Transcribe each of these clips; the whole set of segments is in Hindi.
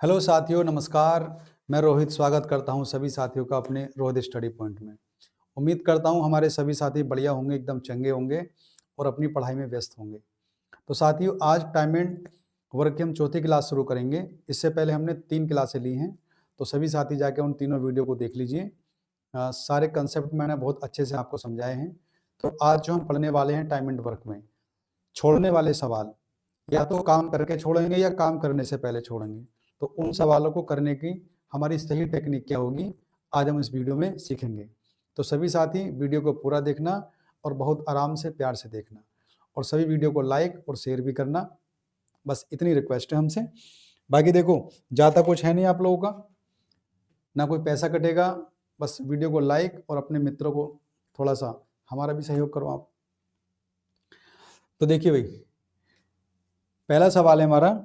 हेलो साथियों, नमस्कार। मैं रोहित स्वागत करता हूं सभी साथियों का अपने रोहित स्टडी पॉइंट में। उम्मीद करता हूं हमारे सभी साथी बढ़िया होंगे, एकदम चंगे होंगे और अपनी पढ़ाई में व्यस्त होंगे। तो साथियों, आज टाइम एंड वर्क की हम चौथी क्लास शुरू करेंगे। इससे पहले हमने 3 क्लासें ली हैं, तो सभी साथी जाके उन तीनों वीडियो को देख लीजिए। सारे कंसेप्ट मैंने बहुत अच्छे से आपको समझाए हैं। तो आज जो हम पढ़ने वाले हैं टाइम एंड वर्क में, छोड़ने वाले सवाल, या तो काम करके छोड़ेंगे या काम करने से पहले छोड़ेंगे। तो उन सवालों को करने की हमारी सही टेक्निक क्या होगी, आज हम इस वीडियो में सीखेंगे। तो सभी साथी वीडियो को पूरा देखना और बहुत आराम से प्यार से देखना, और सभी वीडियो को लाइक और शेयर भी करना। बस इतनी रिक्वेस्ट है हमसे। बाकी देखो, ज़्यादा कुछ है नहीं आप लोगों का, ना कोई पैसा कटेगा। बस वीडियो को लाइक और अपने मित्रों को थोड़ा सा हमारा भी सहयोग करो आप। तो देखिए भाई, पहला सवाल है हमारा।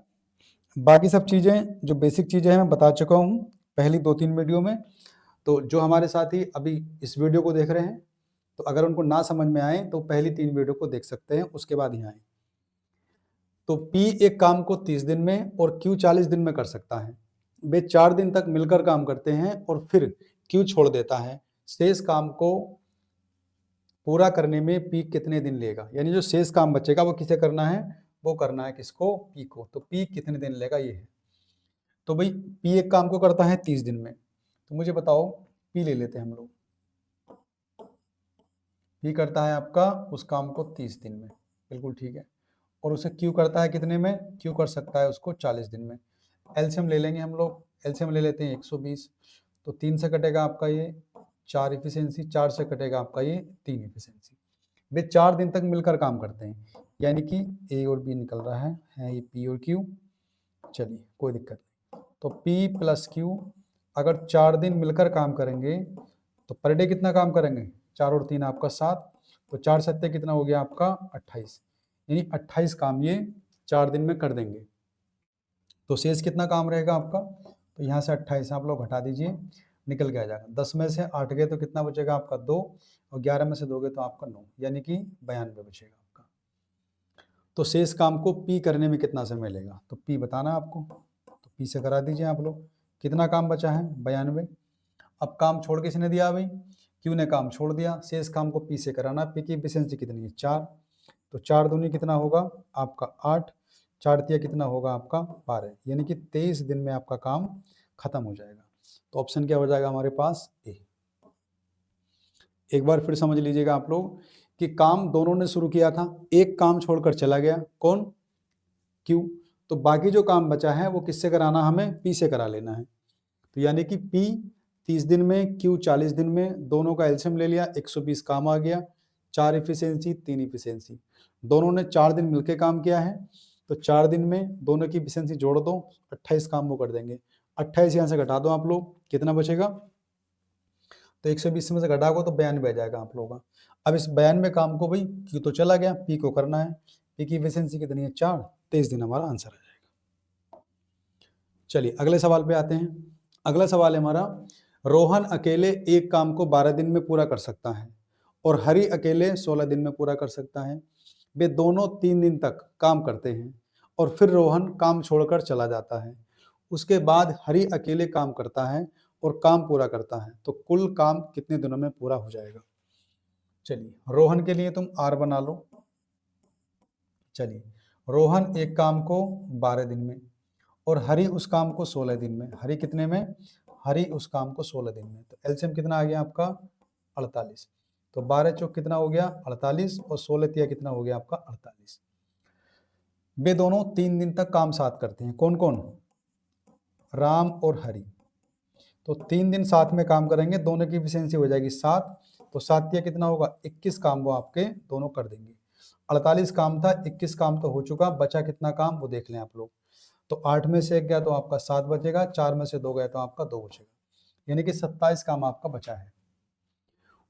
बाकी सब चीज़ें जो बेसिक चीज़ें हैं मैं बता चुका हूँ पहली 2-3 वीडियो में। तो जो हमारे साथी अभी इस वीडियो को देख रहे हैं, तो अगर उनको ना समझ में आए तो पहली 3 वीडियो को देख सकते हैं, उसके बाद यहाँ आए। तो P एक काम को 30 दिन में और Q 40 दिन में कर सकता है। वे 4 दिन तक मिलकर काम करते हैं और फिर Q छोड़ देता है। शेष काम को पूरा करने में P कितने दिन लेगा? यानी जो शेष काम बचेगा वो किसे करना है? वो करना है किसको? P को। तो P कितने दिन लेगा, ये है। तो भाई P एक काम को करता है 30 दिन में, तो मुझे बताओ P ले लेते हैं हम लोग। P करता है आपका उस काम को 30 दिन में, बिल्कुल ठीक है। और उसे Q करता है कितने में? Q कर सकता है उसको 40 दिन में। एलसीएम ले लेंगे हम लोग, एलसीएम ले लेते हैं 120। तो 3 से कटेगा आपका ये 4 इफिशियंसी, 4 से कटेगा आपका ये 3 इफिशियंसी। वे 4 दिन तक मिलकर काम करते हैं, यानी कि A और B निकल रहा है ये P और Q। चलिए, कोई दिक्कत नहीं। तो P प्लस Q अगर 4 दिन मिलकर काम करेंगे तो पर डे कितना काम करेंगे? 4 और 3 आपका 7। तो 4 सत्ते कितना हो गया आपका? 28। यानी 28 काम ये 4 दिन में कर देंगे। तो शेष कितना काम रहेगा आपका? तो यहाँ से 28 आप लोग हटा दीजिए, निकल के आ जाएगा। 10 में से 8 गए तो कितना बचेगा आपका? 2। और 11 में से 2 गए तो आपका 9, यानी कि 92 बचेगा आपका। तो शेष काम को P करने में कितना समय लेगा? तो P बताना है आपको, तो P से करा दीजिए आप लोग। कितना काम बचा है? 92। अब काम छोड़ किसने दिया भाई? Q ने काम छोड़ दिया। शेष काम को P से कराना। P की एफिशिएंसी कितनी है? 4। तो 4 दूनी कितना होगा आपका? 8। 4 तिया कितना होगा आपका? 12। यानी कि 23 दिन में आपका काम खत्म हो जाएगा। तो ऑप्शन क्या हो जाएगा हमारे पास? ए। एक बार फिर समझ लीजिएगा आप लोग कि काम दोनों ने शुरू किया था, एक काम छोड़कर चला गया, कौन? Q। तो बाकी जो काम बचा है वो किससे कराना? हमें P से करा लेना है। तो यानी कि P 30 दिन में, Q 40 दिन में, दोनों का एलसीएम ले लिया, 120 काम आ गया। 4 इफिशियंसी, 3 इफिशियंसी। दोनों ने 4 दिन मिलकर काम किया है, तो 4 दिन में दोनों की इफिशियंसी जोड़ दो, 28 काम वो कर देंगे। 28 यहाँ से घटा दो आप लोग, कितना बचेगा? तो 120 में से घटाओगे तो 92 आ जाएगा आप लोगों का। अब इस 92 काम को भाई Q तो चला गया, P को करना है। P की इफिशियंसी कितनी है? 4। 23 दिन हमारा आंसर आ जाएगा। चलिए अगले सवाल पे आते हैं। अगला सवाल है हमारा, रोहन अकेले एक काम को 12 दिन में पूरा कर सकता है और हरि अकेले 16 दिन में पूरा कर सकता है। वे दोनों 3 दिन तक काम करते हैं और फिर रोहन काम छोड़कर चला जाता है। उसके बाद हरि अकेले काम करता है और काम पूरा करता है, तो कुल काम कितने दिनों में पूरा हो जाएगा? चलिए, रोहन के लिए तुम R बना लो। चलिए, रोहन एक काम को 12 दिन में और हरि उस काम को 16 दिन में। हरि कितने में? हरि उस काम को 16 दिन में। तो एलसीएम कितना आ गया आपका? 48। तो 12 चौक कितना हो गया? 48। और 16 तिया कितना हो गया आपका? 48। वे दोनों 3 दिन तक काम साथ करते हैं। कौन कौन? राम और हरि। तो 3 दिन साथ में काम करेंगे, दोनों की एफिशिएंसी हो जाएगी 7। तो 7 तिया कितना होगा? 21 काम वो आपके दोनों कर देंगे। 48 काम था, 21 काम तो हो चुका, बचा कितना काम वो देख लें आप लोग। तो 8 में से 1 गया तो आपका 7 बचेगा, 4 में से 2 गया तो आपका 2 बचेगा, यानी कि 27 काम आपका बचा है।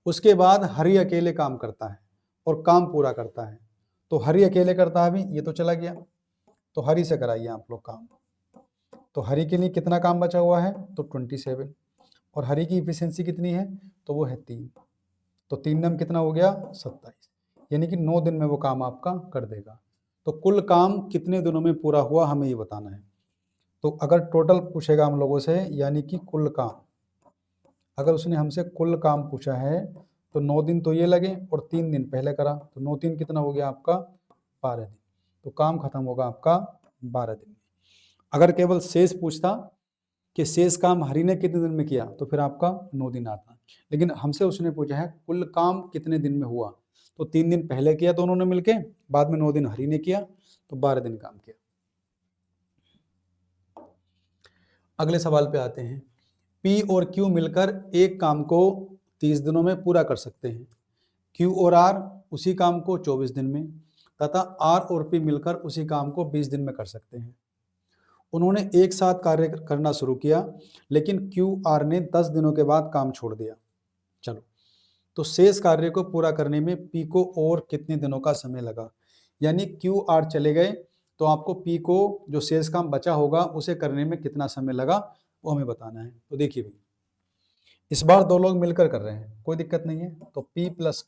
उसके बाद हरि अकेले काम करता है और काम पूरा करता है। तो हरि अकेले करता है, अभी ये तो चला गया, तो हरि से कराइए आप लोग काम। तो हरि के लिए कितना काम बचा हुआ है? तो 27। और हरि की इफिशियंसी कितनी है? तो वो है 3। तो 3 नम कितना हो गया? 27। यानी कि 9 दिन में वो काम आपका कर देगा। तो कुल काम कितने दिनों में पूरा हुआ हमें ये बताना है। तो अगर टोटल पूछेगा हम लोगों से, यानी कि कुल काम, अगर उसने हमसे कुल काम पूछा है तो 9 दिन तो ये लगे और 3 दिन पहले करा, तो 9 3 कितना हो गया आपका 12 दिन। तो काम खत्म होगा आपका 12 दिन में। अगर केवल शेष पूछता कि शेष काम हरि ने कितने दिन में किया, तो फिर आपका 9 दिन आता। लेकिन हमसे उसने पूछा है कुल काम कितने दिन में हुआ, तो 3 दिन पहले किया दोनों ने मिलके, बाद में 9 दिन हरि ने किया, तो 12 दिन काम किया। अगले सवाल पे आते हैं। पी और क्यू मिलकर एक काम को 30 दिनों में पूरा कर सकते हैं। क्यू और आर उसी काम को 24 दिन में, तथा आर और पी मिलकर उसी काम को 20 दिन में कर सकते हैं। उन्होंने एक साथ कार्य करना शुरू किया, लेकिन क्यू आर ने 10 दिनों के बाद काम छोड़ दिया। चलो, तो शेष कार्य को पूरा करने में पी को और कितने दिनों का समय लगा, यानी क्यू आर चले गए तो आपको पी को जो शेष काम बचा होगा उसे करने में कितना समय लगा वो हमें बताना है। तो देखिए भाई, इस बार 2 लोग मिलकर कर रहे हैं, कोई दिक्कत नहीं है। तो पी प्लस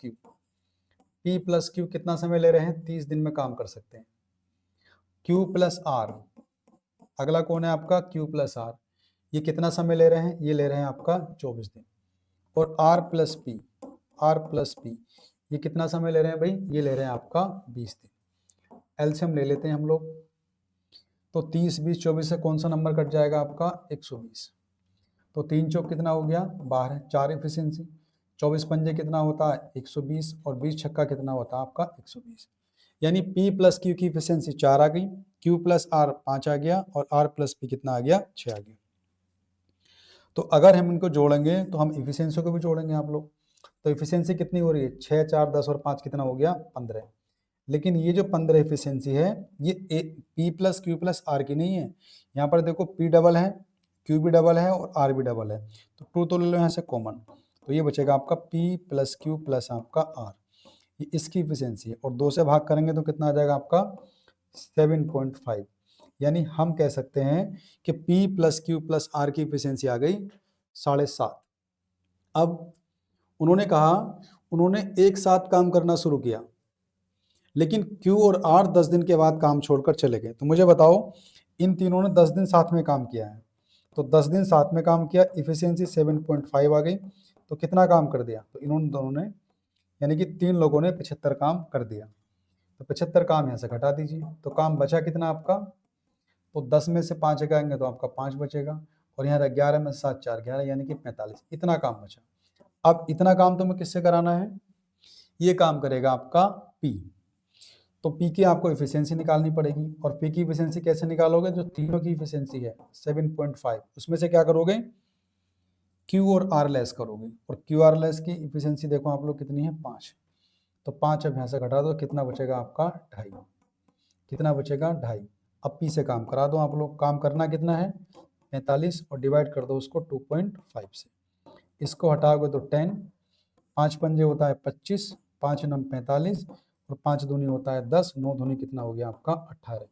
क्यू कितना समय ले रहे हैं, 30 दिन में काम कर सकते हैं। क्यू प्लस आर, अगला कौन है आपका क्यू प्लस आर, ये कितना समय ले रहे हैं, ये ले रहे हैं आपका 24 दिन। और आर प्लस पी ये कितना समय ले रहे हैं भाई, ये ले रहे हैं आपका 20 दिन। एलसीएम ले लेते हैं हम लोग। तो 30 20 24 से कौन सा नंबर कट जाएगा आपका 120। तो 3 चौक कितना हो गया 12, 4 एफिशिएंसी, 24 पंजे कितना होता है 120, और 20 छक्का कितना होता है आपका 120। यानी P प्लस Q की एफिशिएंसी 4 आ गई, Q प्लस R 5 आ गया, और R प्लस P कितना आ गया 6 आ गया। तो अगर हम इनको जोड़ेंगे तो हम एफिशिएंसी को भी जोड़ेंगे आप लोग। तो एफिशिएंसी कितनी हो रही है 6 4 10 और 5 कितना हो गया 15। लेकिन ये जो 15 एफिशिएंसी है ये P plus Q plus R की नहीं है। यहाँ पर देखो P डबल है, Q भी डबल है और R भी डबल है, तो 2 तो ले लो यहाँ से कॉमन, तो ये बचेगा आपका P प्लस Q प्लस आपका R, ये इसकी एफिशिएंसी है। और 2 से भाग करेंगे तो कितना आ जाएगा आपका 7.5। यानी हम कह सकते हैं कि P plus Q plus R की एफिशिएंसी आ गई 7.5। अब उन्होंने कहा उन्होंने एक साथ काम करना शुरू किया, लेकिन Q और R 10 दिन के बाद काम छोड़कर चले गए। तो मुझे बताओ इन तीनों ने 10 दिन साथ में काम किया है, तो 10 दिन साथ में काम किया, इफिशियंसी 7.5 आ गई, तो कितना काम कर दिया, तो इन्होंने दोनों ने यानी कि 3 लोगों ने 75 काम कर दिया। तो 75 काम यहाँ से घटा दीजिए, तो काम बचा कितना आपका, तो 10 में से 5 हटाएंगे तो आपका 5 बचेगा, और यहाँ 11 में 7 4 11 यानी कि 45, इतना काम बचा। अब इतना काम तुम्हें किससे कराना है, ये काम करेगा आपका P। तो P की आपको एफिशिएंसी निकालनी पड़ेगी, और P की एफिशिएंसी कैसे निकालोगे, जो तीनों की एफिशिएंसी है 7.5 उसमें से क्या करोगे Q और R लेस करोगे, और Q R लेस की एफिशिएंसी देखो आप लोग कितनी है 5। तो 5 अब यहाँ से घटा दो, कितना बचेगा आपका 2.5, कितना बचेगा 2.5। अब P से काम करा दो आप लोग, काम करना कितना है 45, और डिवाइड कर दो उसको 2.5 से, इसको हटाओगे तो 10, 5 पंजे होता है 25, 5 नम 45, और 5 दूनी होता है 10, 9 दूनी कितना हो गया आपका 18।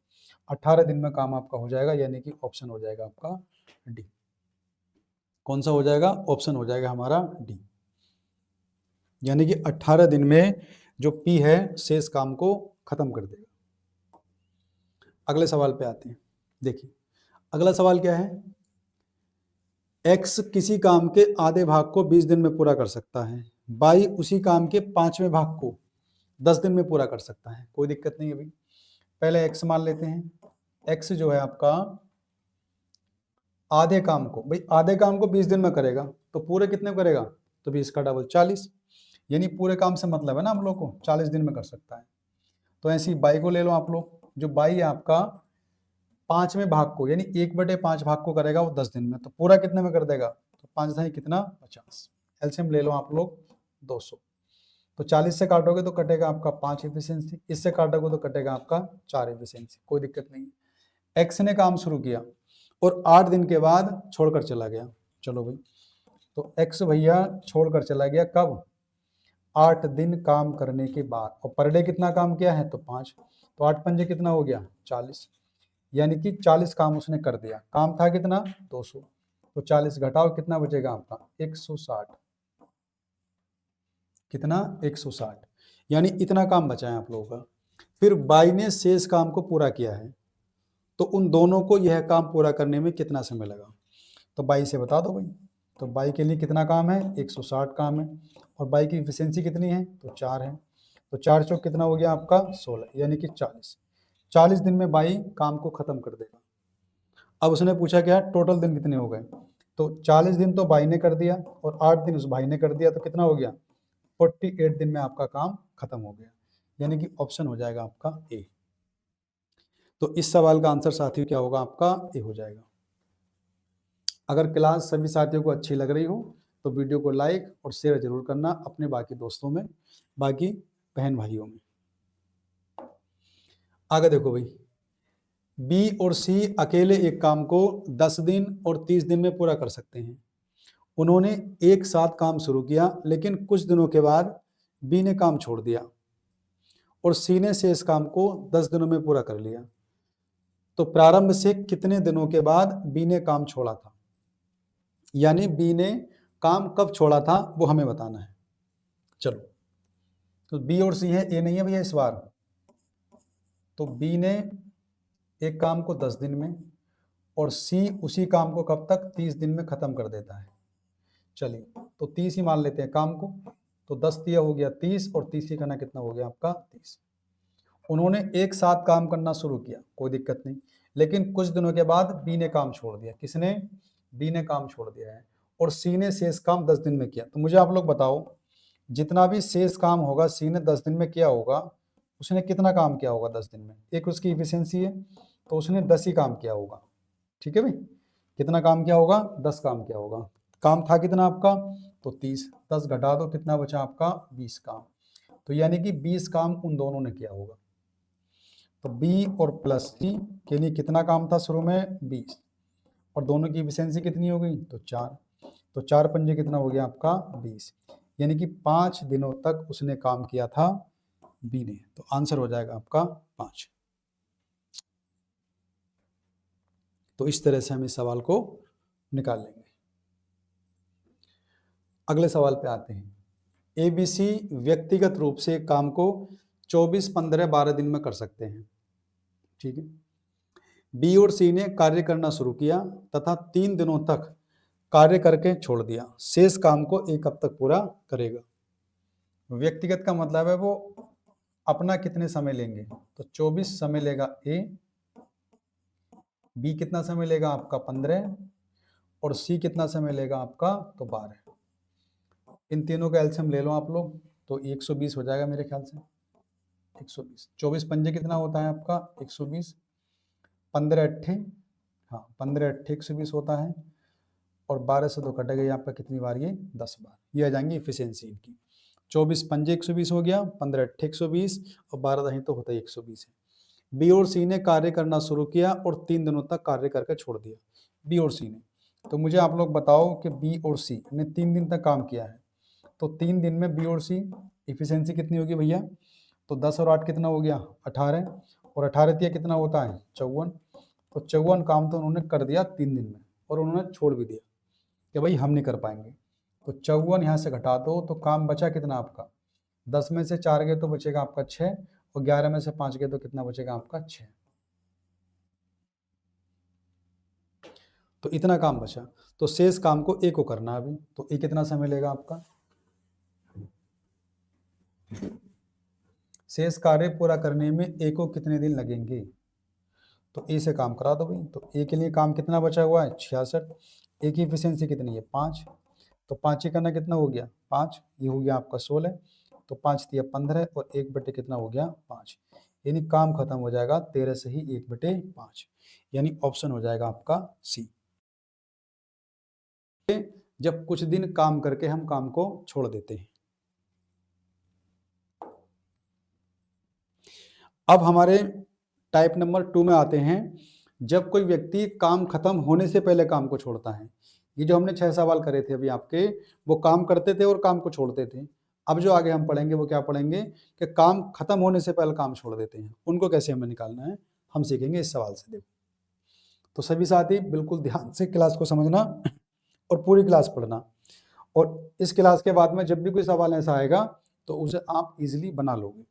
18 दिन में काम आपका हो जाएगा, यानी कि ऑप्शन हो जाएगा आपका डी। कौन सा हो जाएगा, ऑप्शन हो जाएगा हमारा डी, यानी कि 18 दिन में जो पी है शेष काम को खत्म कर देगा। अगले सवाल पे आते हैं। देखिए अगला सवाल क्या है, एक्स किसी काम के आधे भाग को 20 दिन में पूरा कर सकता है, वाई उसी काम के 5वें भाग को 10 दिन में पूरा कर सकता है। कोई दिक्कत नहीं है भाई, पहले एक्स मान लेते हैं। एक्स जो है आपका आधे काम को, भाई आधे काम को 20 दिन में करेगा, तो पूरे कितने में करेगा, तो 20 का डबल 40, यानी पूरे काम से मतलब है ना हम लोग को 40 दिन में कर सकता है। तो ऐसी बाई को ले लो आप लोग, जो बाई है आपका 5वें भाग को यानी 1/5 भाग को करेगा वो 10 दिन में, तो पूरा कितने में कर देगा, तो 5 दही कितना 50। एलसीएम ले लो आप लोग 200, तो 40 से काटोगे तो कटेगा आपका 5 एफिशिएंसी, इससे काटोगे तो कटेगा आपका 4 एफिशिएंसी। कोई दिक्कत नहीं है। एक्स ने काम शुरू किया और 8 दिन के बाद छोड़कर चला गया। चलो भाई, तो एक्स भैया छोड़कर चला गया कब, 8 दिन काम करने के बाद, और पर डे कितना काम किया है तो 5, तो 8 पंजे कितना हो गया 40, यानी कि 40 काम उसने कर दिया। काम था कितना 200, तो 40 घटाओ कितना बचेगा आपका 160, कितना 160, यानी इतना काम बचा है आप लोगों का। फिर बाई ने शेष काम को पूरा किया है, तो उन दोनों को यह काम पूरा करने में कितना समय लगा, तो बाई से बता दो भाई। तो बाई के लिए कितना काम है, 160 काम है, और बाई की इफिशियंसी कितनी है, तो 4 है। तो 4 चौक कितना हो गया आपका, 16, यानी कि 40 दिन में बाई काम को खत्म कर देगा। अब उसने पूछा क्या, टोटल दिन कितने हो गए, तो 40 दिन तो बाई ने कर दिया और 8 दिन उस भाई ने कर दिया, तो कितना हो गया, 48 दिन में आपका काम खत्म हो गया, यानी कि ऑप्शन हो जाएगा आपका ए। तो इस सवाल का आंसर साथियों क्या होगा, आपका ए हो जाएगा। अगर क्लास सभी साथियों को अच्छी लग रही हो तो वीडियो को लाइक और शेयर जरूर करना अपने बाकी दोस्तों में, बाकी बहन भाइयों में। आगे देखो भाई, बी और सी अकेले एक काम को 10 दिन और 30 दिन में पूरा कर सकते हैं। उन्होंने एक साथ काम शुरू किया, लेकिन कुछ दिनों के बाद बी ने काम छोड़ दिया और सी ने शेष काम को 10 दिनों में पूरा कर लिया। तो प्रारंभ से कितने दिनों के बाद बी ने काम छोड़ा था, यानी बी ने काम कब छोड़ा था वो हमें बताना है। चलो, तो बी और सी है, ए नहीं है भैया इस बार। तो बी ने एक काम को 10 दिन में और सी उसी काम को कब तक, 30 दिन में खत्म कर देता है। चलिए, तो 30 ही मान लेते हैं काम को, तो 10 दिया हो गया 30 और 30 ही करना कितना हो गया आपका 30। उन्होंने एक साथ काम करना शुरू किया, कोई दिक्कत नहीं, लेकिन कुछ दिनों के बाद बी ने काम छोड़ दिया। किसने, बी ने काम छोड़ दिया है और सी ने शेष काम 10 दिन में किया। तो मुझे आप लोग बताओ, जितना भी शेष काम होगा सी ने 10 दिन में किया होगा, उसने कितना काम किया होगा 10 दिन में, एक उसकी इफिशियंसी है, तो उसने 10 ही काम किया होगा। ठीक है भाई, कितना काम किया होगा, 10 काम किया होगा। काम था कितना आपका, तो 30, 10 घटा दो कितना बचा आपका 20 काम। तो यानी कि 20 काम उन दोनों ने किया होगा। तो बी और प्लस सी के लिए कितना काम था शुरू में, 20, और दोनों की इफिशियंसी कितनी हो गई, तो 4। तो 4 पंजे कितना हो गया आपका 20, यानी कि 5 दिनों तक उसने काम किया था बी ने। तो आंसर हो जाएगा आपका 5। तो इस तरह से हम इस सवाल को निकाल लेंगे। अगले सवाल पे आते हैं। एबीसी व्यक्तिगत रूप से काम को 24, 15, 12 दिन में कर सकते हैं। ठीक है, बी और सी ने कार्य करना शुरू किया तथा 3 दिनों तक कार्य करके छोड़ दिया, शेष काम को 1 हफ्ते तक पूरा करेगा। व्यक्तिगत का मतलब है वो अपना कितने समय लेंगे, तो 24 समय लेगा ए, बी कितना समय लेगा आपका 15, और सी कितना समय लेगा आपका, तो 12। इन तीनों का एलसीएम ले लो आप लोग, तो 120 हो जाएगा मेरे ख्याल से। 120, 24 पंजे कितना होता है आपका 120, 15 अट्ठे, हाँ 15 अट्ठे 120 होता है, और 12 से तो कटेगा आपका कितनी बार, ये 10 बार। ये आ जाएंगी इफिशियंसी इनकी। 24 पंजे 120 हो गया, 15 अट्ठे 120, और 12 दही तो होता है 120 है। बी और सी ने कार्य करना शुरू किया और 3 दिनों तक कार्य करके छोड़ दिया, बी और सी ने। तो मुझे आप लोग बताओ कि बी और सी ने 3 दिन तक काम किया है, तो 3 दिन में बी और सी इफिशियंसी कितनी होगी भैया, तो 10 और 8 कितना हो गया 18, और 18 दिया कितना होता है 54। तो 54 काम तो उन्होंने कर दिया 3 दिन में, और उन्होंने छोड़ भी दिया कि भाई हम नहीं कर पाएंगे। तो 54 यहाँ से घटा दो तो काम बचा कितना आपका, 10 में से 4 गए तो बचेगा आपका 6, और 11 में से 5 गए तो कितना बचेगा आपका 6। तो इतना काम बचा, तो शेष काम को ए को करना है अभी। तो ए कितना समय लेगा आपका, शेष कार्य पूरा करने में ए को कितने दिन लगेंगे, तो ए से काम करा दो भाई। तो ए के लिए काम कितना बचा हुआ है 66, ए की इफिशियंसी कितनी है 5, तो 5 ही करना कितना हो गया 5, ये हो गया आपका 16, तो 5 दिया 15, और 1 बटे कितना हो गया 5, यानी काम खत्म हो जाएगा 13 से ही 1 बटे 5, यानी ऑप्शन हो जाएगा आपका सी। जब कुछ दिन काम करके हम काम को छोड़ देते हैं। अब हमारे टाइप नंबर 2 में आते हैं, जब कोई व्यक्ति काम खत्म होने से पहले काम को छोड़ता है। ये जो हमने 6 सवाल करे थे अभी आपके, वो काम करते थे और काम को छोड़ते थे। अब जो आगे हम पढ़ेंगे वो क्या पढ़ेंगे कि काम खत्म होने से पहले काम छोड़ देते हैं, उनको कैसे हमें निकालना है हम सीखेंगे इस सवाल से। देखो, तो सभी साथी बिल्कुल ध्यान से क्लास को समझना और पूरी क्लास पढ़ना, और इस क्लास के बाद में जब भी कोई सवाल ऐसा आएगा तो उसे आप इजीली बना लोगे।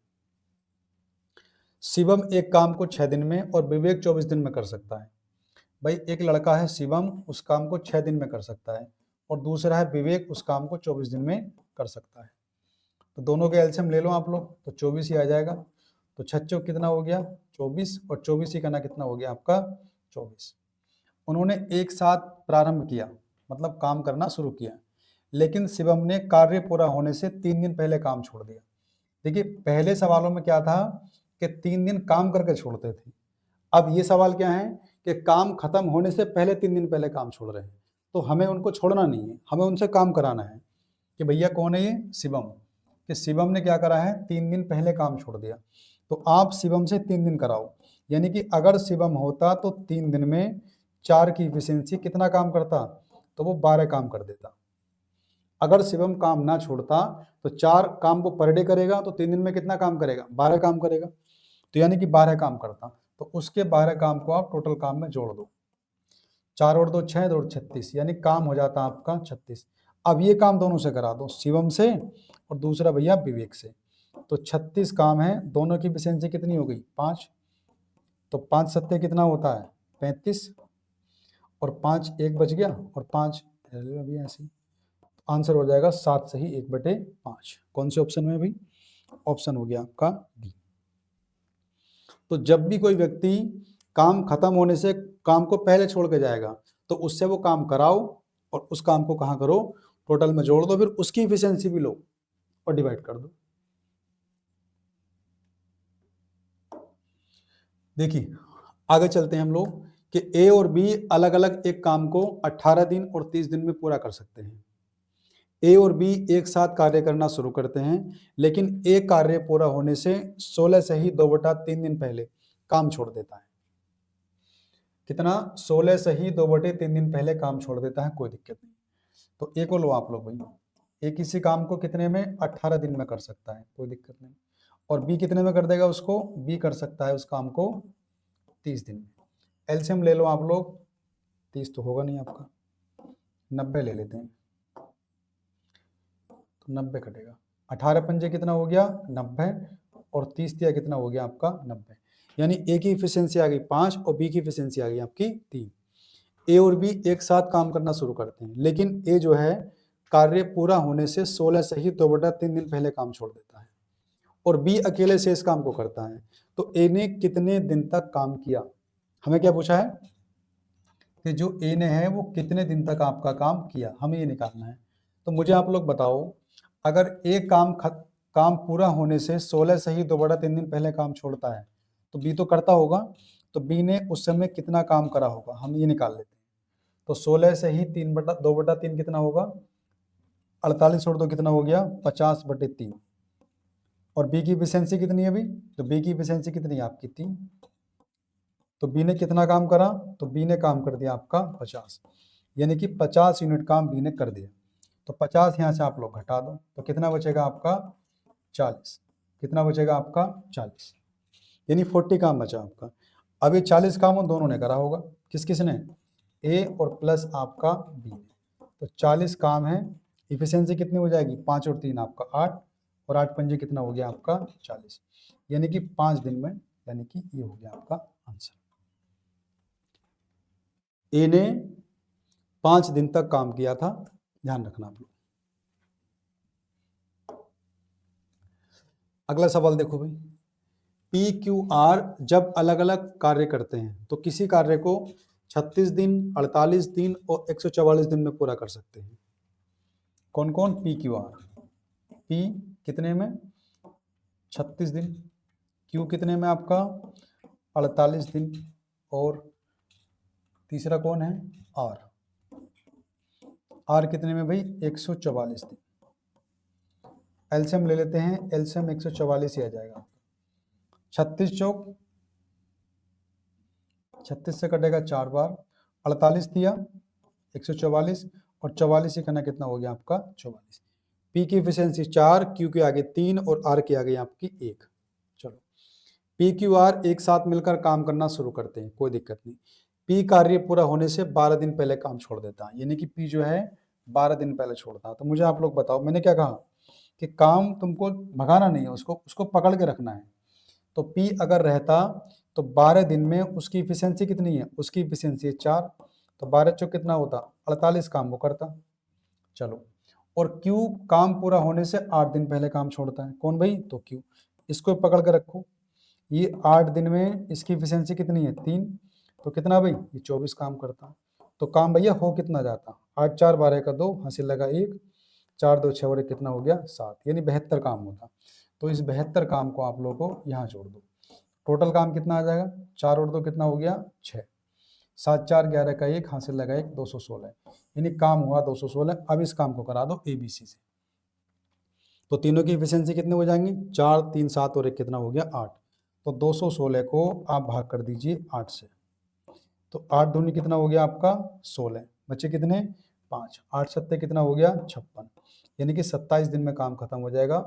शिवम एक काम को 6 दिन में और विवेक 24 दिन में कर सकता है। भाई एक लड़का है शिवम, उस काम को 6 दिन में कर सकता है, और दूसरा है विवेक, उस काम को 24 दिन में कर सकता है। तो दोनों के एलसीएम ले लो आप लोग, तो 24 ही आ जाएगा। तो 6 चौक कितना हो गया 24, और 24 ही करना कितना हो गया आपका 24। उन्होंने एक साथ प्रारंभ किया, मतलब काम करना शुरू किया, लेकिन शिवम ने कार्य पूरा होने से 3 दिन पहले काम छोड़ दिया। देखिए पहले सवालों में क्या था कि 3 दिन काम करके छोड़ते थे, अब ये सवाल क्या है कि काम खत्म होने से पहले 3 दिन पहले काम छोड़ रहे हैं। तो हमें उनको छोड़ना नहीं है, हमें उनसे काम कराना है कि भैया कौन है ये शिवम, कि शिवम ने क्या करा है 3 दिन पहले काम छोड़ दिया, तो आप शिवम से 3 दिन कराओ। यानी कि अगर शिवम होता तो 3 दिन में 4 की इफिशियंसी कितना काम करता, तो वो 12 काम कर देता। अगर शिवम काम ना छोड़ता तो 4 काम वो पर डे करेगा, तो 3 दिन में कितना काम करेगा 12 काम करेगा, तो यानी कि 12 काम करता। तो उसके 12 काम को आप टोटल काम में जोड़ दो, 4 और 2 6, 2 और 36, यानी काम हो जाता आपका 36। अब ये काम दोनों से करा दो, शिवम से और दूसरा भैया विवेक से। तो 36 काम है, दोनों की एफिशिएंसी कितनी हो गई 5, तो 5 सत्ते कितना होता है 35, और 5 एक बच गया, और 5 अभी ऐसे आंसर हो जाएगा 7 सही 1/5। कौन से ऑप्शन में भाई, ऑप्शन हो गया आपका डी। तो जब भी कोई व्यक्ति काम खत्म होने से काम को पहले छोड़ के जाएगा, तो उससे वो काम कराओ और उस काम को कहाँ करो टोटल में जोड़ दो, फिर उसकी इफिशियंसी भी लो और डिवाइड कर दो। देखिए आगे चलते हैं हम लोग कि ए और बी अलग अलग एक काम को 18 दिन और 30 दिन में पूरा कर सकते हैं। ए और बी एक साथ कार्य करना शुरू करते हैं, लेकिन ए कार्य पूरा होने से 16 से ही 2/3 दिन पहले काम छोड़ देता है। कितना 16 से ही 2/3 दिन पहले काम छोड़ देता है, कोई दिक्कत नहीं। तो ए को लो आप लोग भाई, ए किसी काम को कितने में 18 दिन में कर सकता है, कोई दिक्कत नहीं, और बी कितने में कर देगा उसको, बी कर सकता है उस काम को 30 दिन में। एलसीएम ले लो आप लोग, 30 तो होगा नहीं आपका, 90 ले लेते हैं, तो 90 कटेगा, 18 पंजे कितना हो गया 90, और 30 दिया कितना हो गया आपका 90, यानी ए की इफिशियंसी आ गई 5 और बी की इफिशियंसी आ गई आपकी 3। ए और बी एक साथ काम करना शुरू करते हैं, लेकिन ए जो है कार्य पूरा होने से 16 से ही 2/3 दिन पहले काम छोड़ देता है, और बी अकेले शेष काम को करता है। तो ए ने कितने दिन तक काम किया, हमें क्या पूछा है कि जो ए ने है वो कितने दिन तक आपका काम किया, हमें ये निकालना है। तो मुझे आप लोग बताओ, अगर ए काम पूरा होने से 16 से ही 2/3 दिन पहले काम छोड़ता है, तो बी तो करता होगा, तो बी ने उस समय कितना काम करा होगा, हम ये निकाल लेते हैं। तो 16 से ही 2/3 कितना होगा 48 छोड़ दो कितना हो गया 50/3, और बी की इफिशियंसी कितनी है अभी, तो बी की इफिशियंसी कितनी है आपकी 3, तो बी ने कितना काम करा, तो बी ने काम कर दिया आपका 50, यानी कि 50 यूनिट काम बी ने कर दिया। तो 50 यहाँ से आप लोग घटा दो, तो कितना बचेगा आपका 40, कितना बचेगा आपका 40, यानी 40 काम बचा आपका। अब ये 40 काम उन दोनों ने करा होगा, किस किस ने, ए और प्लस आपका बी ने। तो 40 काम है, इफिशियंसी कितनी हो जाएगी 5 और 3 आपका 8, और 8 पंजे कितना हो गया आपका 40, यानी कि 5 दिन में, यानी कि ये हो गया आपका आंसर। ए ने 5 दिन तक काम किया था, ध्यान रखना आप लोग। अगला सवाल देखो भाई, पी क्यू आर जब अलग अलग कार्य करते हैं तो किसी कार्य को 36 दिन 48 दिन और 144 दिन में पूरा कर सकते हैं। कौन कौन, पी क्यू आर, पी कितने में 36 दिन, क्यू कितने में आपका 48 दिन, और तीसरा कौन है आर, आर कितने में भाई 144 दिन। एलसीएम ले लेते हैं, एलसीएम 144 ही आ जाएगा, 36 चौक 36 से कटेगा 4 बार, 48 दिया 144, और 44 ही करना कितना हो गया आपका 44। पी की एफिशिएंसी 4, क्यू के आगे 3 और आर के आगे आपकी 1। चलो पी क्यू आर एक साथ मिलकर काम करना शुरू करते हैं, कोई दिक्कत नहीं। पी कार्य पूरा होने से 12 दिन पहले काम छोड़ देता है, यानी कि पी जो है 12 दिन पहले छोड़ता है। तो मुझे आप लोग बताओ, मैंने क्या कहा कि काम तुमको भगाना नहीं है, उसको पकड़ के रखना है। तो P अगर रहता तो 12 दिन में उसकी इफिशियंसी कितनी है, उसकी इफिशियंसी है 4, तो 12 चौक कितना होता, 48 काम वो करता। चलो, और Q काम पूरा होने से 8 दिन पहले काम छोड़ता है, कौन भाई, तो Q। इसको पकड़ के रखो, ये 8 दिन में इसकी इफिशियंसी कितनी है 3, तो कितना भाई, ये 24 काम करता। तो काम भैया हो कितना जाता, 8 4 12 का 2, हासिल लगा 1, 4 2 6 और 1 कितना हो गया 7, यानी 72 काम होता। तो इस 72 काम को आप लोगों को यहाँ जोड़ दो, टोटल काम कितना आ जाएगा, 4 और 2 कितना हो गया 6, 7 4 11 का 1, हासिल लगा 1, 216, यानी काम हुआ 216। अब इस काम को करा दो ABC से, तो तीनों की एफिशिएंसी कितने हो जाएंगी, 4 3 7 और 1 कितना हो गया 8, तो 216 को आप भाग कर दीजिए 8 से, तो 8 दूनी कितना हो गया आपका 16, बच्चे कितने 5, 8 सत्ते कितना हो गया 56, यानी कि 27 दिन में काम खत्म हो जाएगा,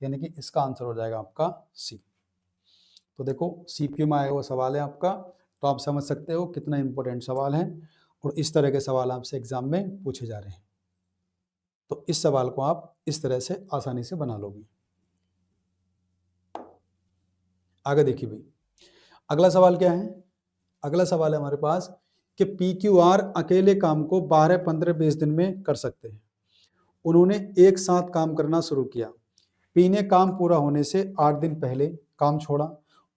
यानी कि इसका आंसर हो जाएगा आपका सी। तो देखो CPO में आया हुआ सवाल है आपका, तो आप समझ सकते हो कितना इंपॉर्टेंट सवाल है, और इस तरह के सवाल आपसे एग्जाम में पूछे जा रहे हैं। तो इस सवाल को आप इस तरह से आसानी से बना लोगे। आगे देखिए भाई, अगला सवाल क्या है, अगला सवाल है हमारे पास कि PQR अकेले काम को 12 15 20 दिन में कर सकते हैं। उन्होंने एक साथ काम करना शुरू किया, P ने काम पूरा होने से 8 दिन पहले काम छोड़ा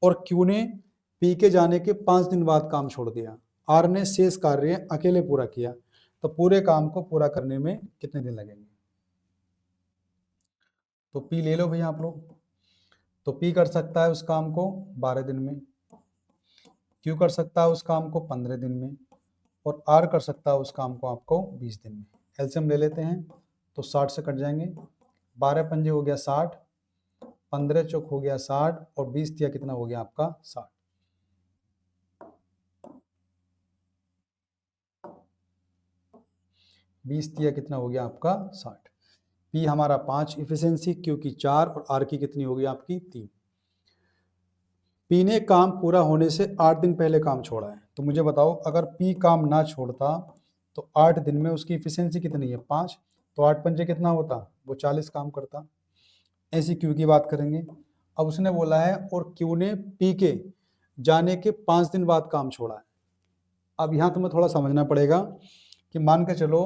और Q ने P के जाने के 5 दिन बाद काम छोड़ दिया। R ने शेष कार्य अकेले पूरा किया, तो पूरे काम को पूरा करने में कितने दिन लगेंगे। तो P ले लो भैया आप लोग, तो P कर सकता है उस काम को 12 दिन में, Q कर सकता है उस काम को 15 दिन में, और R कर सकता है उस काम को आपको 20 दिन में। एलसीएम ले लेते हैं, तो 60 से कट जाएंगे, 12 पंजे हो गया 60, 15 चौक हो गया 60, और 20 तिया कितना हो गया आपका 60। 20 तिया कितना हो गया आपका 60। P हमारा 5 इफिशियंसी, Q की 4 और R की कितनी होगी आपकी 3। P ने काम पूरा होने से 8 दिन पहले काम छोड़ा है, तो मुझे बताओ अगर P काम ना छोड़ता तो 8 दिन में उसकी इफिशियंसी कितनी है 5, तो 8 पंजे कितना होता, वो 40 काम करता। ऐसी Q की बात करेंगे, अब उसने बोला है और Q ने P के जाने के 5 दिन बाद काम छोड़ा है। अब यहाँ तुम्हें थोड़ा समझना पड़ेगा कि मान के चलो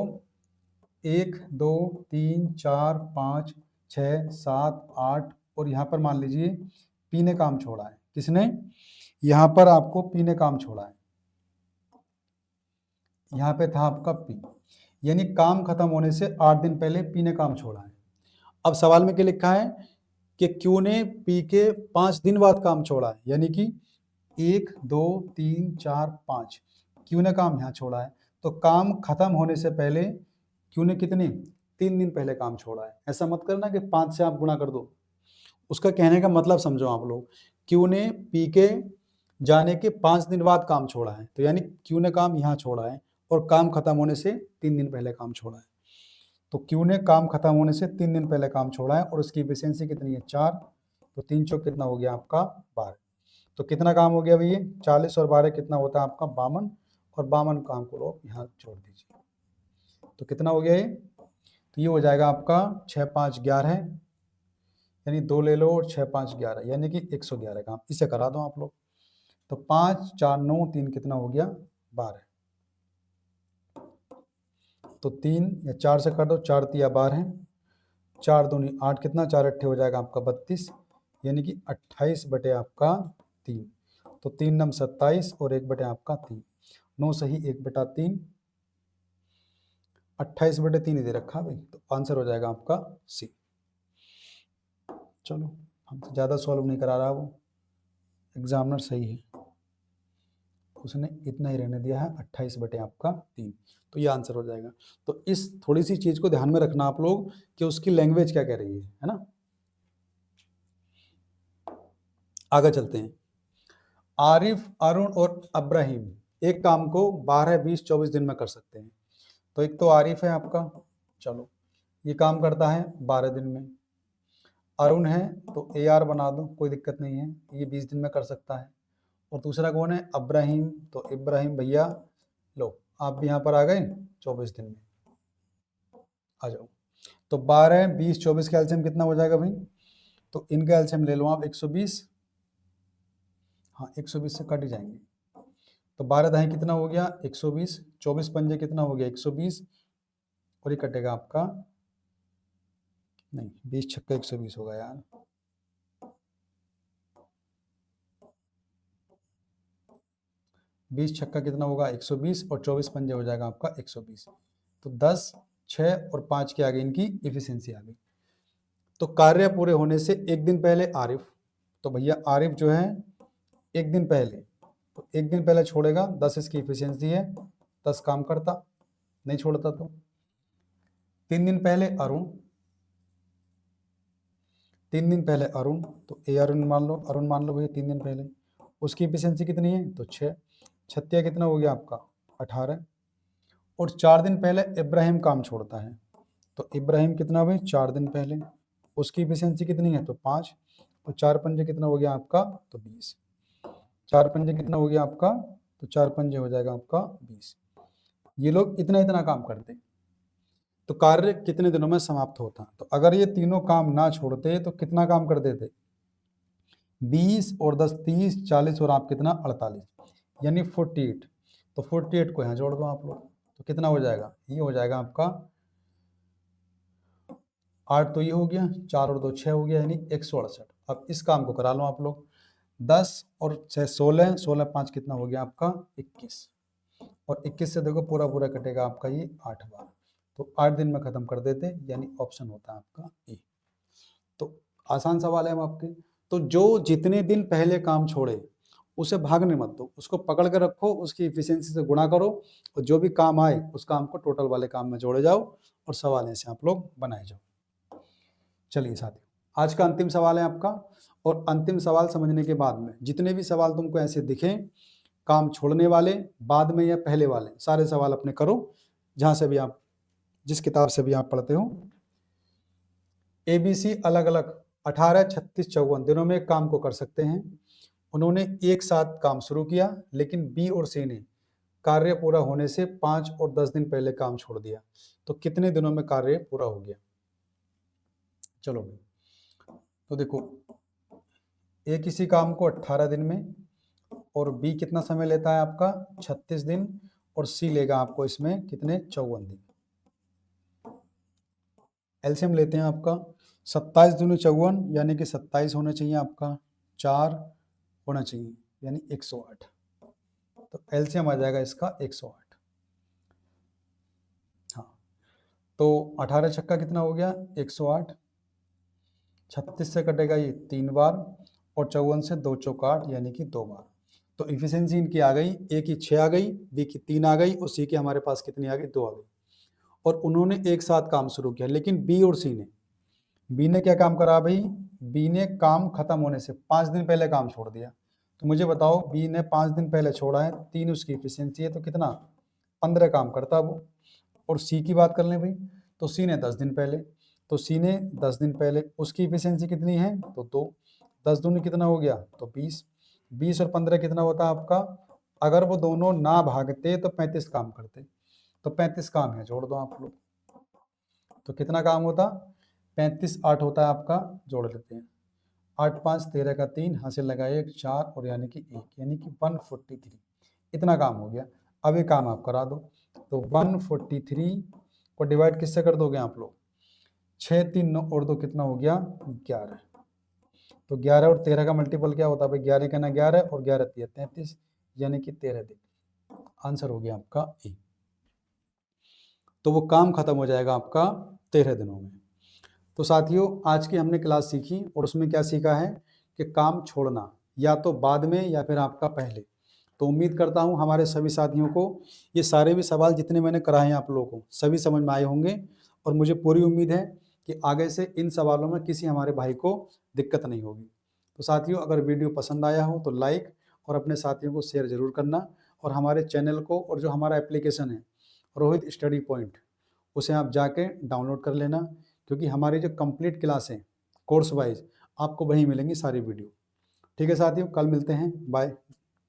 1 2 3 4 5 6 7 8, और यहाँ पर मान लीजिए P ने काम छोड़ा है, किसने, यहाँ पर आपको P ने काम छोड़ा है, यहाँ पे था आपका P, यानी काम खत्म होने से 8 दिन पहले P ने काम छोड़ा है। अब सवाल में क्या लिखा है कि Q ने P के 5 दिन बाद काम छोड़ा है, यानी कि 1 2 3 4 5 Q ने काम यहाँ छोड़ा है, तो काम खत्म होने से पहले Q ने कितने 3 दिन पहले काम छोड़ा है। ऐसा मत करना कि 5 से आप गुणा कर दो, उसका कहने का मतलब समझो आप लोग, Q ने P के जाने के 5 दिन बाद काम छोड़ा है, तो यानी Q ने काम यहाँ छोड़ा है और काम खत्म होने से 3 दिन पहले काम छोड़ा है। तो Q ने काम खत्म होने से 3 दिन पहले काम छोड़ा है और उसकी एफिशिएंसी कितनी है 4, तो 3 चौक कितना हो गया आपका 12, तो कितना काम हो गया भैया 40 और 12 कितना होता है आपका 52, और 52 काम को लोग यहाँ छोड़ दीजिए, तो कितना हो गया ये, तो ये हो जाएगा आपका 6 5 11, यानी 2 ले लो और 6 5 11, यानी कि 111 काम, इसे करा दो आप लोग, तो 5 4 9 3 कितना हो गया 12, तो 3 या 4 से कर दो, 4 तिया 12, 4 दूनी 8 कितना, 4 अट्ठे हो जाएगा आपका 32, यानी कि 28 बटे आपका 3, तो 3 नम 27 और 1 बटे आपका 3, 9 सही 1 बटा 3, 28 बटे 3 दे रखा भाई, तो आंसर हो जाएगा आपका सी। चलो हमसे ज़्यादा सॉल्व नहीं करा रहा वो, एग्जामिनर सही है, उसने इतना ही रहने दिया है 28 बटे आपका 3, तो ये आंसर हो जाएगा। तो इस थोड़ी सी चीज़ को ध्यान में रखना आप लोग कि उसकी लैंग्वेज क्या कह रही है ना। आगे चलते हैं, आरिफ अरुण और अब्राहिम एक काम को 12 20 24 दिन में कर सकते हैं। तो एक तो आरिफ है आपका, चलो ये काम करता है 12 दिन में, अरुण है तो AR बना दो, कोई दिक्कत नहीं है, ये 20 दिन में कर सकता है, और दूसरा कौन है अब्राहिम, तो इब्राहिम भैया लो आप भी यहाँ पर आ गए 24 दिन में, आ जाओ। तो 12 20 24 का एलसीएम कितना हो जाएगा भाई, तो इनका एलसीएम ले लो आप 120, हाँ 120 से कट ही जाएंगे। तो 12 दाएं कितना हो गया 120, 24 पंजे कितना हो गया 120, और ये कटेगा आपका, नहीं 20 छक्का 120 होगा यार, 20 छक्का कितना होगा 120, और 24 पंजे हो जाएगा आपका 120। तो 10, 6 और 5 के आगे इनकी इफिशियंसी आ गई। तो कार्य पूरे होने से एक दिन पहले आरिफ, तो भैया आरिफ जो है एक दिन पहले, तो एक दिन पहले छोड़ेगा, 10 इसकी इफिशियंसी है, 10 काम करता, नहीं छोड़ता तो 3 दिन पहले अरुण, 3 दिन पहले अरुण, तो ए अरुण मान लो, अरुण मान लो भैया 3 दिन पहले, उसकी इफिशियंसी कितनी है तो 6, छत्तिया कितना हो गया आपका 18, और 4 दिन पहले इब्राहिम काम छोड़ता है, तो इब्राहिम कितना भाई 4 दिन पहले, उसकी इफिशियंसी कितनी है तो 5, और 4 पंजे कितना हो गया आपका तो 20, 4 पंजे कितना हो गया आपका तो 4 पंजे हो जाएगा आपका 20। ये लोग इतना इतना काम करते, तो कार्य कितने दिनों में समाप्त होता। तो अगर ये तीनों काम ना छोड़ते तो कितना काम कर देते, 20 और 10 30 40 और आप कितना 48, यानी 48। तो 48 को यहाँ जोड़ दो आप लोग, तो कितना हो जाएगा, ये हो जाएगा आपका 8, तो ये हो गया 4 और 2 6 हो गया, यानी 168। अब इस काम को करा लो आप लोग, 10 और 6 16, 16 5 कितना हो गया आपका 21, और 21 से देखो पूरा पूरा कटेगा आपका ये 8 बार, तो 8 दिन में खत्म कर देते, यानी ऑप्शन होता है आपका ए। तो आसान सवाल है हम आपके। तो जो जितने दिन पहले काम छोड़े उसे भागने मत दो, उसको पकड़ के रखो, उसकी इफिशियंसी से गुणा करो, और जो भी काम आए उस काम को टोटल वाले काम में जोड़े जाओ, और सवाल ऐसे आप लोग बनाए जाओ। चलिए साथियों, आज का अंतिम सवाल है आपका, और अंतिम सवाल समझने के बाद में जितने भी सवाल तुमको ऐसे दिखें, काम छोड़ने वाले, बाद में या पहले वाले, सारे सवाल अपने करो, जहां से भी आप, जिस किताब से भी आप पढ़ते हो। ABC अलग अलग 18, 36, 54 दिनों में एक काम को कर सकते हैं। उन्होंने एक साथ काम शुरू किया, लेकिन बी और सी ने कार्य पूरा होने से 5 और 10 दिन पहले काम छोड़ दिया, तो कितने दिनों में कार्य पूरा हो गया। चलो भाई, तो देखो ए किसी काम को 18 दिन में, और बी कितना समय लेता है आपका 36 दिन, और सी लेगा आपको इसमें कितने 54 दिन। एलसीएम लेते हैं आपका, 27 दूनी 54, यानी कि 27 होना चाहिए आपका, 4 होना चाहिए, यानी 108। तो एलसीएम आ जाएगा इसका 108। हाँ, तो 18 छक्का कितना हो गया 108, 36 से कटेगा ये 3 बार, और 54 से 2 चौका 8, यानी कि 2 बार। तो इफिशियंसी इनकी आ गई, ए की 6 आ गई, बी की 3 आ गई, और सी की हमारे पास कितनी आ गई 2 आ गई। और उन्होंने एक साथ काम शुरू किया, लेकिन बी और सी ने, बी ने क्या काम करा भाई, बी ने काम खत्म होने से 5 दिन पहले काम छोड़ दिया। तो मुझे बताओ, बी ने 5 दिन पहले छोड़ा है, 3 उसकी इफिशियंसी है, तो कितना 15 काम करता वो। और सी की बात कर लें भाई, तो सी ने 10 दिन पहले, तो सी ने 10 दिन पहले, उसकी इफिशियंसी कितनी है तो 2, 10 दूनी कितना हो गया तो 20, 20 और 15 कितना होता है आपका, अगर वो दोनों ना भागते तो 35 काम करते, तो 35 काम है, जोड़ दो आप लोग, तो कितना काम होता 35, 8 होता है आपका, जोड़ लेते हैं, 8 5 13 का 3, हासिल लगाइए 4, और यानी कि 1, यानी कि 143, इतना काम हो गया। अब ये काम आप करा दो, तो 143 को डिवाइड किससे कर दोगे आप लोग, 6 3 9 और 2 कितना हो गया 11, तो 11 और 13 का मल्टीपल क्या होता है भाई, 11 का ना 11, और 11 3 33, यानी कि 13 दिन। आंसर हो गया आपका ए। तो वो काम खत्म हो जाएगा आपका 13 दिनों में। तो साथियों, आज की हमने क्लास सीखी, और उसमें क्या सीखा है कि काम छोड़ना या तो बाद में या फिर आपका पहले। तो उम्मीद करता हूं हमारे सभी साथियों को ये सारे भी सवाल जितने मैंने कराए हैं आप लोगों को सभी समझ में आए होंगे, और मुझे पूरी उम्मीद है कि आगे से इन सवालों में किसी हमारे भाई को दिक्कत नहीं होगी। तो साथियों, अगर वीडियो पसंद आया हो तो लाइक और अपने साथियों को शेयर जरूर करना, और हमारे चैनल को और जो हमारा एप्लीकेशन है रोहित स्टडी पॉइंट, उसे आप जाके डाउनलोड कर लेना, क्योंकि हमारी जो कंप्लीट क्लास है कोर्स वाइज आपको वहीं मिलेंगी सारी वीडियो। ठीक है साथियों, कल मिलते हैं, बाय।